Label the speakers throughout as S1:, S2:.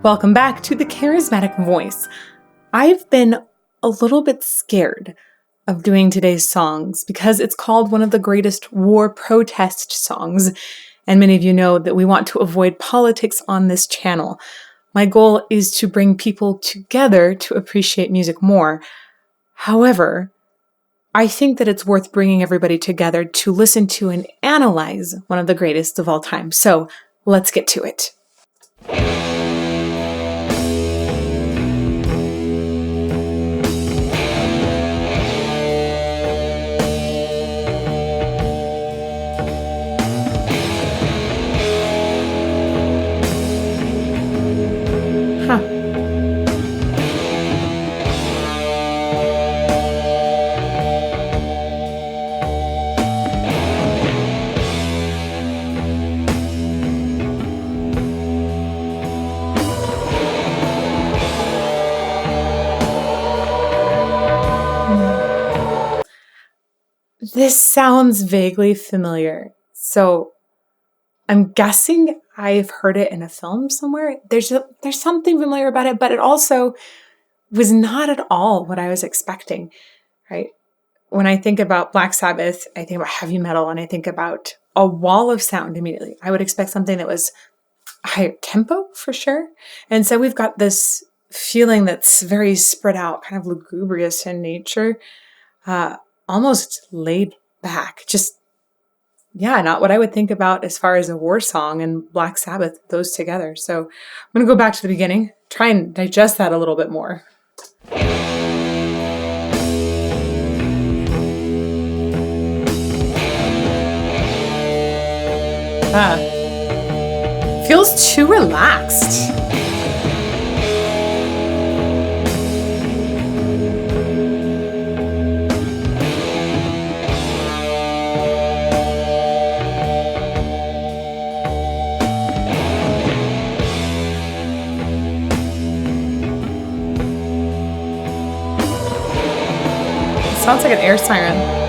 S1: Welcome back to the Charismatic Voice. I've been a little bit scared of doing today's songs because it's called one of the greatest war protest songs, and many of you know that we want to avoid politics on this channel. My goal is to bring people together to appreciate music more. However, I think that it's worth bringing everybody together to listen to and analyze one of the greatest of all time. So let's get to it. This sounds vaguely familiar, so I'm guessing I've heard it in a film somewhere. There's something familiar about it, but it also was not at all what I was expecting, right? When I think about Black Sabbath, I think about heavy metal, and I think about a wall of sound immediately. I would expect something that was higher tempo for sure. And so we've got this feeling that's very spread out, kind of lugubrious in nature, almost laid back. Just, not what I would think about as far as a war song and Black Sabbath, those together. So I'm going to go back to the beginning, try and digest that a little bit more. Feels too relaxed. Sounds like an air siren.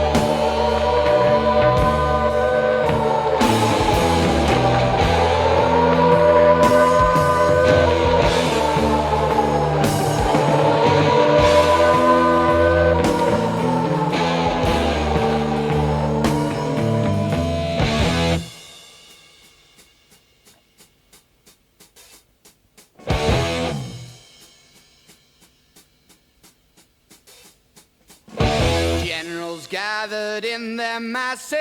S2: Gathered in their masses,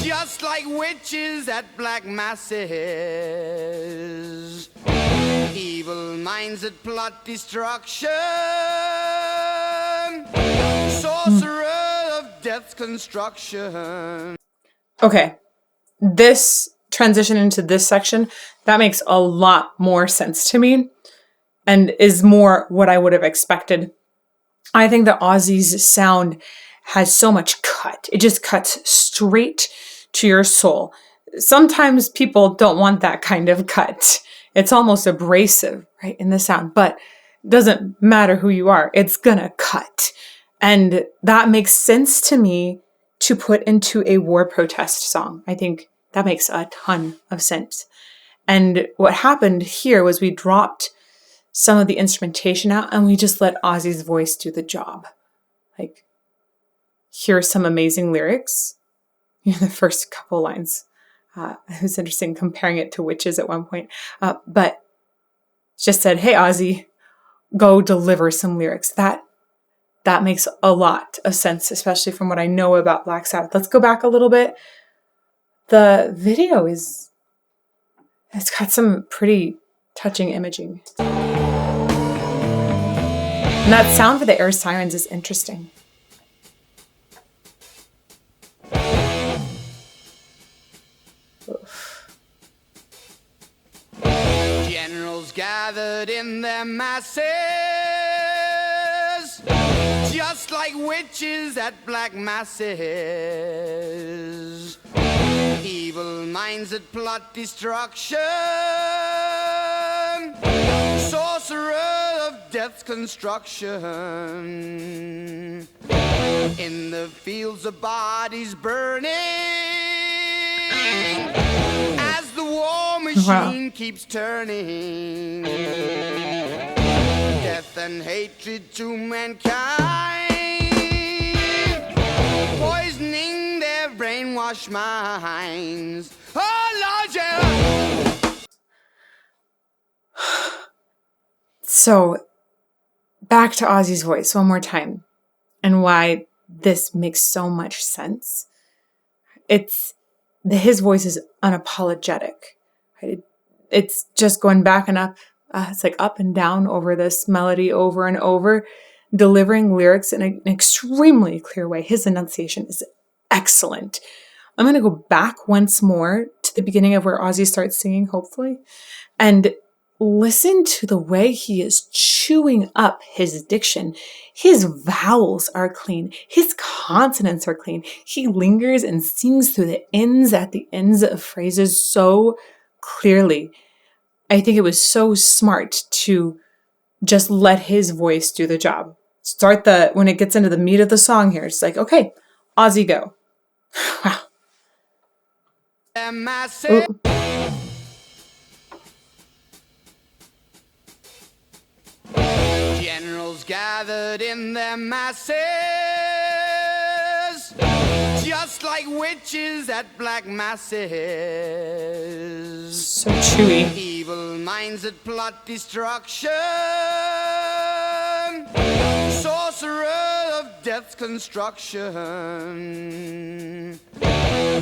S2: just like witches at black masses, evil minds that plot destruction, sorcerer of death's construction.
S1: Okay, this transition into this section, that makes a lot more sense to me and is more what I would have expected. I think that Ozzy's sound has so much cut. It just cuts straight to your soul. Sometimes people don't want that kind of cut. It's almost abrasive, right, in the sound, but it doesn't matter who you are. It's gonna cut. And that makes sense to me to put into a war protest song. I think that makes a ton of sense. And what happened here was we dropped some of the instrumentation out and we just let Ozzy's voice do the job. Like, here are some amazing lyrics. The first couple lines. It was interesting comparing it to Witches at one point. But just said, hey, Ozzy, go deliver some lyrics. That makes a lot of sense, especially from what I know about Black Sabbath. Let's go back a little bit. The video it's got some pretty touching imaging. And that sound for the air sirens is interesting. Oof.
S2: Generals gathered in their masses, just like witches at black masses, evil minds that plot destruction, sorcerer of death's construction. In the fields of bodies burning, as the war war machine keeps turning. Death and hatred to mankind, poisoning their brainwashed minds. Oh Lord, yeah.
S1: So, back to Ozzy's voice one more time and why this makes so much sense. His voice is unapologetic. Right? It's just going back and up. It's like up and down over this melody over and over, delivering lyrics in an extremely clear way. His enunciation is excellent. I'm going to go back once more to the beginning of where Ozzy starts singing, hopefully, and listen to the way he is chewing up his diction. His vowels are clean. His consonants are clean. He lingers and sings through the ends at the ends of phrases so clearly. I think it was so smart to just let his voice do the job. When it gets into the meat of the song here, it's like, okay, Ozzy, go. Wow. Ooh.
S2: Generals gathered in their masses, just like witches at black masses.
S1: So chewy.
S2: Evil minds that plot destruction, sorcerer of death's construction.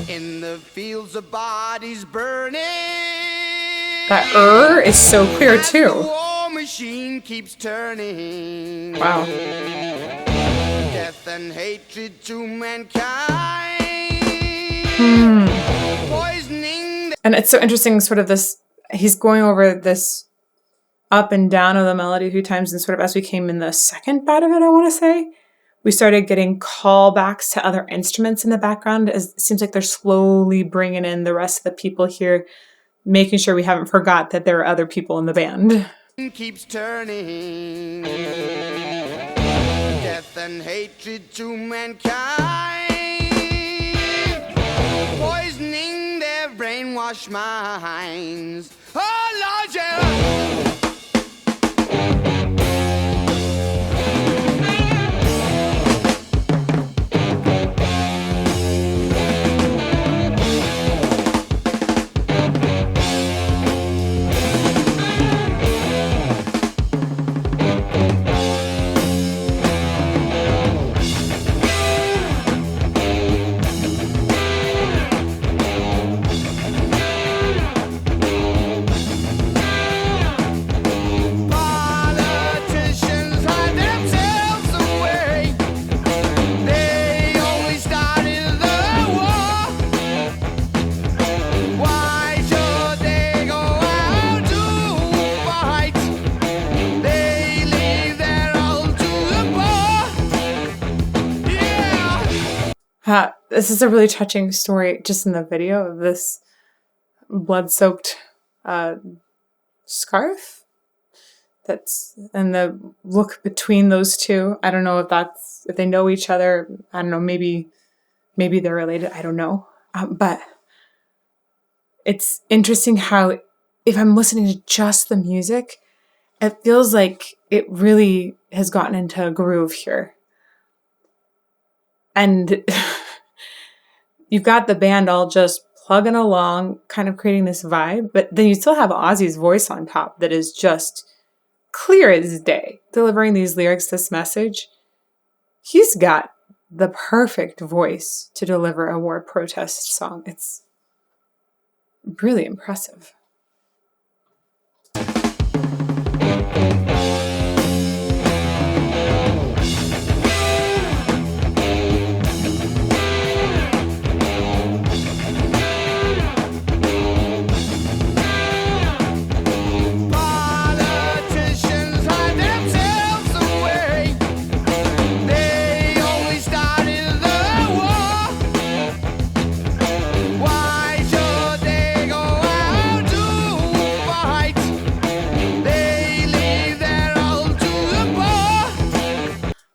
S2: In the fields of bodies burning,
S1: that is so clear too.
S2: Machine keeps turning.
S1: Wow.
S2: Death and hatred to mankind. Poisoning.
S1: And it's so interesting, sort of this, he's going over this up and down of the melody a few times, and sort of as we came in the second part of it, I want to say, we started getting callbacks to other instruments in the background. As it seems like they're slowly bringing in the rest of the people here, making sure we haven't forgot that there are other people in the band.
S2: Keeps turning. Death and hatred to mankind, poisoning their brainwashed minds. Oh Lord, yeah.
S1: This is a really touching story just in the video of this blood-soaked scarf that's and the look between those two. I don't know if they know each other. I don't know, maybe they're related. I don't know. But it's interesting how if I'm listening to just the music, it feels like it really has gotten into a groove here. And you've got the band all just plugging along, kind of creating this vibe, but then you still have Ozzy's voice on top that is just clear as day, delivering these lyrics, this message. He's got the perfect voice to deliver a war protest song. It's really impressive.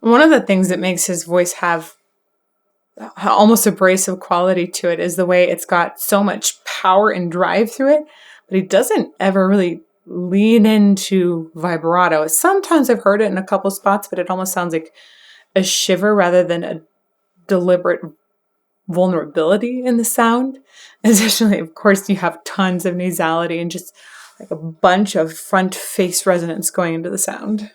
S1: One of the things that makes his voice have almost abrasive quality to it is the way it's got so much power and drive through it, but he doesn't ever really lean into vibrato. Sometimes I've heard it in a couple spots, but it almost sounds like a shiver rather than a deliberate vulnerability in the sound. Additionally, of course, you have tons of nasality and just like a bunch of front face resonance going into the sound.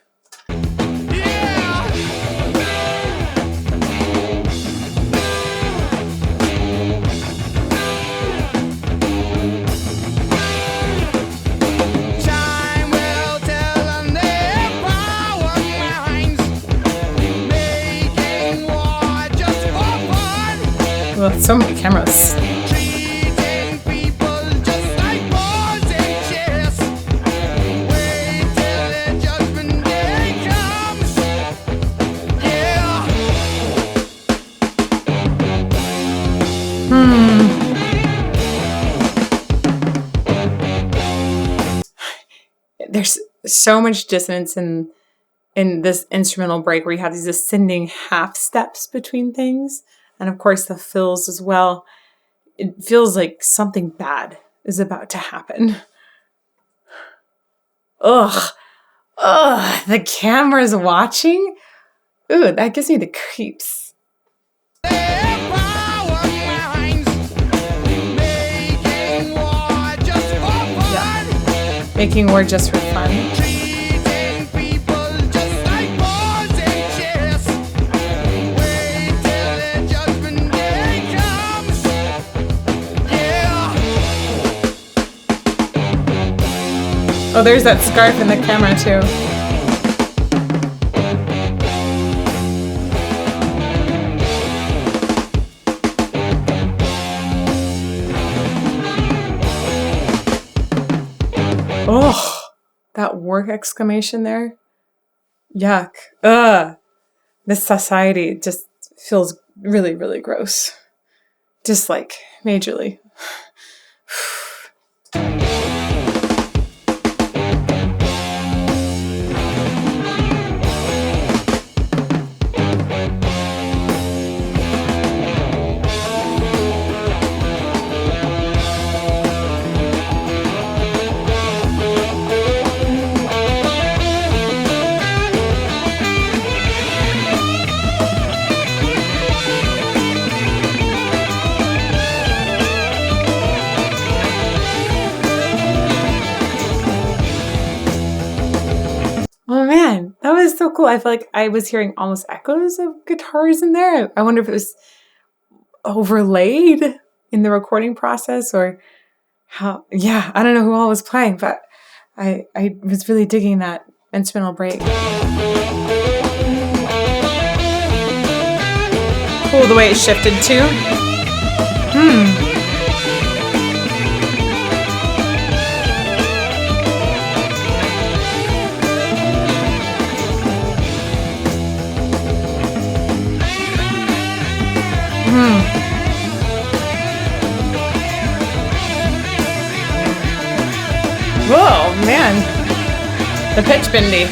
S1: Well, so many cameras. There's so much dissonance in this instrumental break where you have these ascending half steps between things. And of course the fills as well. It feels like something bad is about to happen. Ugh. The camera's watching? Ooh, that gives me the creeps. Yeah. Making war just for fun. Oh, there's that scarf in the camera too. Oh, that work exclamation there. Yuck. Ugh. This society just feels really, really gross. Just like majorly. That was so cool. I feel like I was hearing almost echoes of guitars in there. I wonder if it was overlaid in the recording process or how. Yeah, I don't know who all was playing, but I was really digging that instrumental break. Cool the way it shifted too. Whoa, man. The pitch bendy.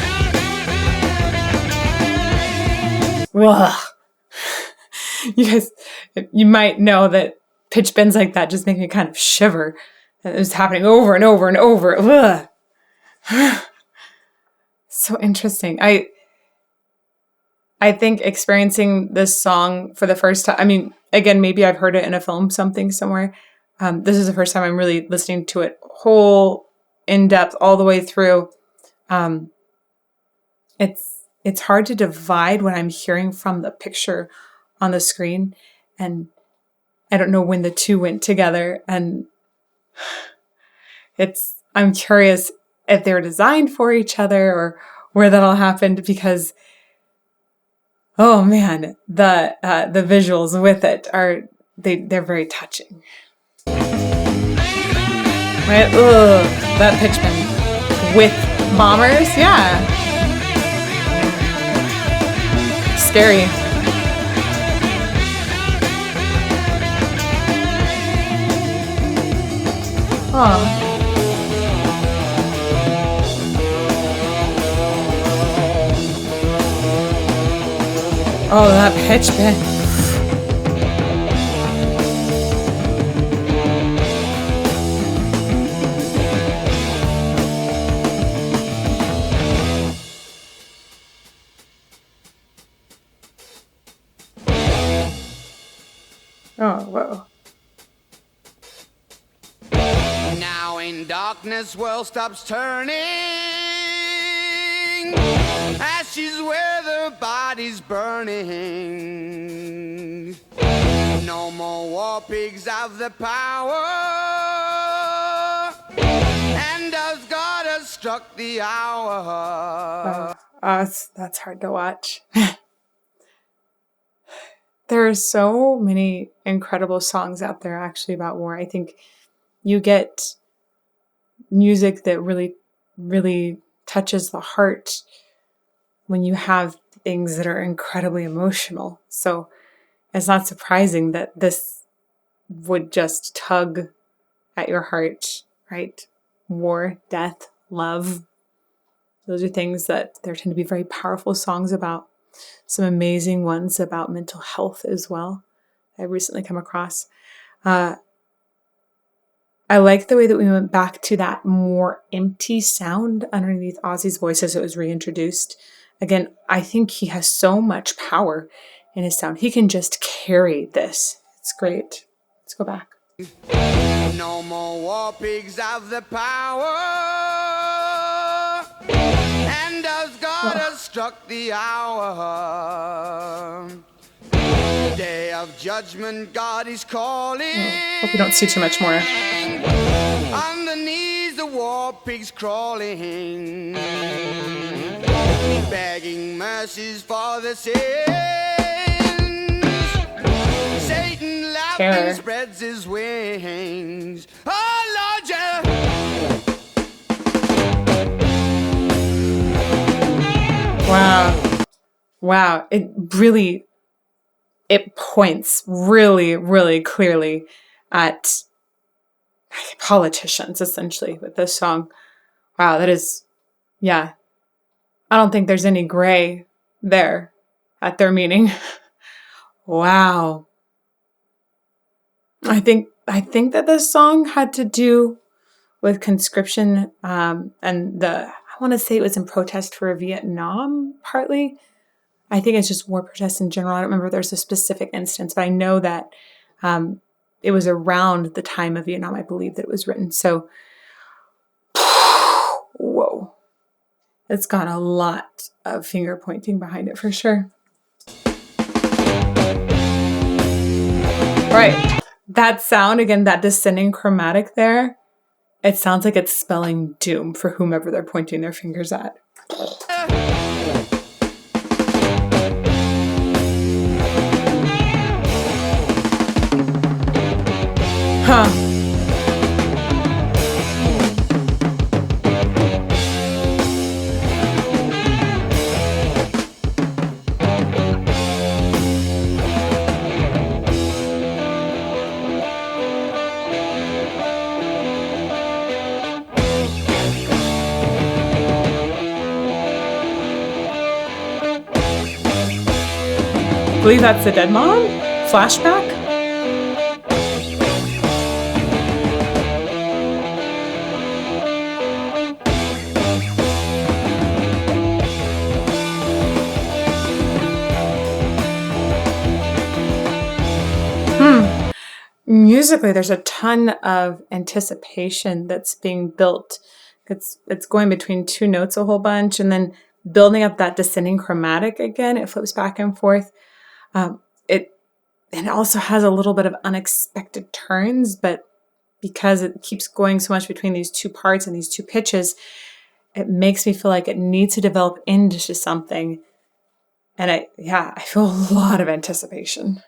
S1: Whoa. You guys, you might know that pitch bends like that just make me kind of shiver. It was happening over and over and over. Ugh. So interesting. I think experiencing this song for the first time, I mean, again, maybe I've heard it in a film, something somewhere. This is the first time I'm really listening to it whole, in depth, all the way through. It's hard to divide what I'm hearing from the picture on the screen, and I don't know when the two went together. And I'm curious if they were designed for each other or where that all happened, because oh man, the visuals with it they're very touching. Right? Ugh, that pitch bend with bombers, yeah. Scary. Oh. Oh, that pitch bend. Oh, whoa.
S2: Now in darkness world stops turning, ashes where the body's burning. No more war pigs have the power, and as God has struck the hour.
S1: That's hard to watch. There are so many incredible songs out there actually about war. I think you get music that really, really touches the heart when you have things that are incredibly emotional. So it's not surprising that this would just tug at your heart, right? War, death, love. Those are things that there tend to be very powerful songs about. Some amazing ones about mental health as well. I've recently come across. I like the way that we went back to that more empty sound underneath Ozzy's voice as it was reintroduced. Again, I think he has so much power in his sound. He can just carry this. It's great. Let's go back.
S2: No more war pigs have the power, and as God has struck the hour, day of judgment God is calling.
S1: Hope you don't see too much more.
S2: On the knees the war pigs crawling, begging mercies for the sins. Satan laughing spreads his wings. Oh Lord, yeah.
S1: Wow. It points really, really clearly at politicians, essentially, with this song. Wow, that is, yeah. I don't think there's any gray there at their meaning. Wow. I think that this song had to do with conscription, and I want to say it was in protest for Vietnam, partly. I think it's just war protests in general. I don't remember if there's a specific instance, but I know that it was around the time of Vietnam, I believe, that it was written. So, whoa. It's got a lot of finger pointing behind it for sure. Right. That sound, again, that descending chromatic there, it sounds like it's spelling doom for whomever they're pointing their fingers at. Huh. I believe that's the dead mom? Flashback? Musically, there's a ton of anticipation that's being built. It's going between two notes a whole bunch, and then building up that descending chromatic again. It flips back and forth. It also has a little bit of unexpected turns, but because it keeps going so much between these two parts and these two pitches, it makes me feel like it needs to develop into something. And I feel a lot of anticipation.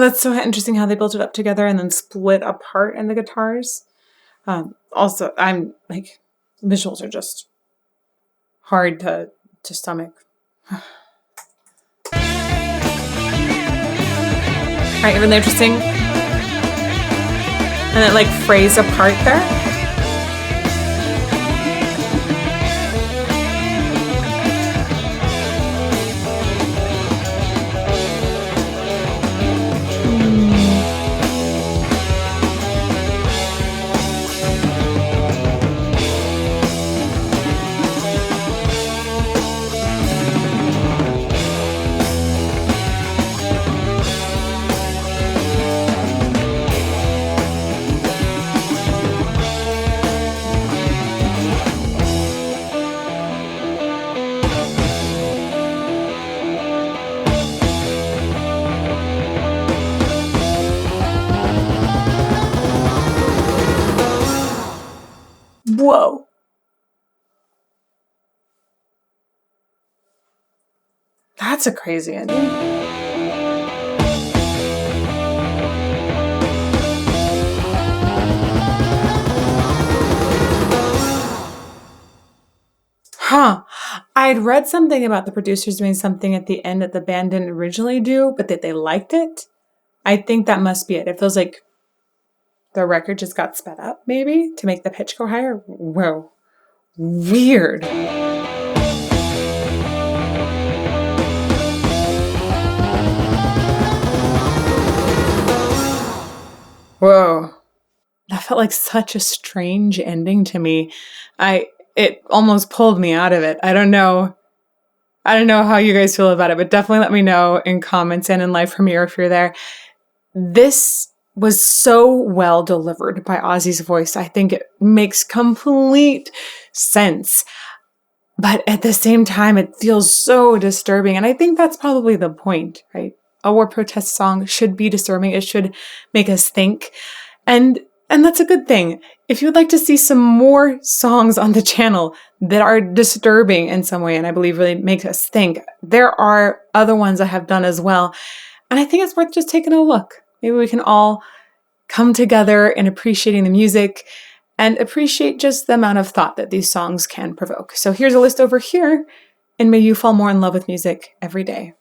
S1: that's so interesting how they built it up together and then split apart in the guitars. Also, I'm like, visuals are just hard to stomach. Right, really interesting. And it like frays apart there. Whoa. That's a crazy ending. Huh. I'd read something about the producers doing something at the end that the band didn't originally do, but that they liked it. I think that must be it. It feels like the record just got sped up, maybe, to make the pitch go higher. Whoa. Weird. Whoa. That felt like such a strange ending to me. It almost pulled me out of it. I don't know how you guys feel about it, but definitely let me know in comments and in live premiere if you're there. This was so well delivered by Ozzy's voice. I think it makes complete sense. But at the same time, it feels so disturbing. And I think that's probably the point, right? A war protest song should be disturbing. It should make us think. And that's a good thing. If you'd like to see some more songs on the channel that are disturbing in some way, and I believe really make us think, there are other ones I have done as well. And I think it's worth just taking a look. Maybe we can all come together in appreciating the music and appreciate just the amount of thought that these songs can provoke. So here's a list over here, and may you fall more in love with music every day.